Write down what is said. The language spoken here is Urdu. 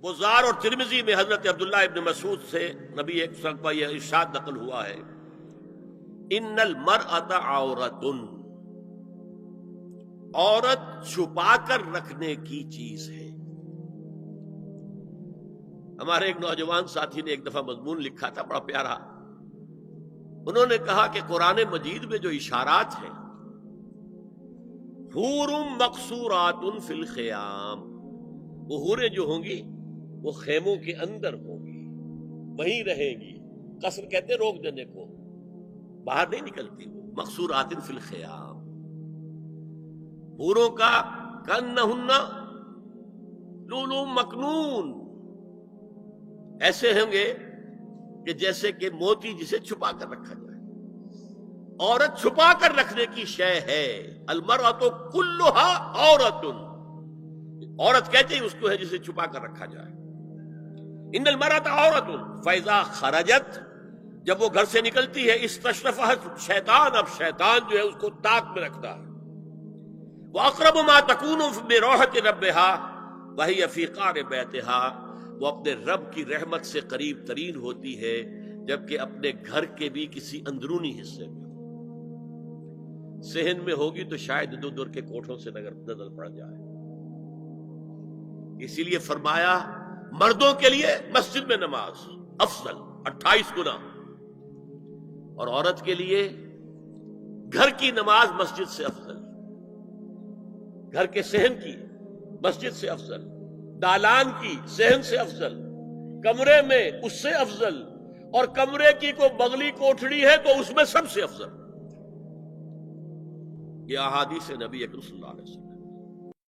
بزار اور ترمذی میں حضرت عبداللہ ابن مسعود سے نبی ایک وسلم کا یہ ارشاد نقل ہوا ہے، ان المرأۃ عورۃ، عورت چھپا کر رکھنے کی چیز ہے۔ ہمارے ایک نوجوان ساتھی نے ایک دفعہ مضمون لکھا تھا بڑا پیارا، انہوں نے کہا کہ قرآن مجید میں جو اشارات ہیں، حور مقصورات فی الخیام، وہ حوریں جو ہوں گی وہ خیموں کے اندر ہوں گی، وہیں رہیں گی۔ قصر کہتے ہیں روک دینے کو، باہر نہیں نکلتی، مقصورات فی الخیام۔ حوروں کا کأنہن لؤلؤ مکنون، ایسے ہوں گے کہ جیسے کہ موتی جسے چھپا کر رکھا جائے۔ عورت چھپا کر رکھنے کی شے ہے۔ المرأۃ کلھا عورۃ، عورت کہتے ہیں اس کو ہے جسے چھپا کر رکھا جائے۔ ان المرأۃ عورۃ فاذا خرجت، جب وہ گھر سے نکلتی ہے، استشرفھا شیطان، اب شیطان جو ہے اس کو طاق میں رکھتا ہے۔ واقرب ما تکون بروحۃ ربھا وہی فی قعر بیتھا، وہ اپنے رب کی رحمت سے قریب ترین ہوتی ہے جبکہ اپنے گھر کے بھی کسی اندرونی حصے میں ہو۔ صحن میں ہوگی تو شاید ادھر ادھر کے کوٹھوں سے نظر پڑ جائے۔ اسی لیے فرمایا مردوں کے لیے مسجد میں نماز افضل 28 گنا، اور عورت کے لیے گھر کی نماز مسجد سے افضل، گھر کے صحن کی مسجد سے افضل، دالان کی صحن سے افضل، کمرے میں اس سے افضل، اور کمرے کی کوئی بغلی کوٹھڑی ہے تو اس میں سب سے افضل۔ یہ احادیث نبی اکرم صلی اللہ علیہ وسلم۔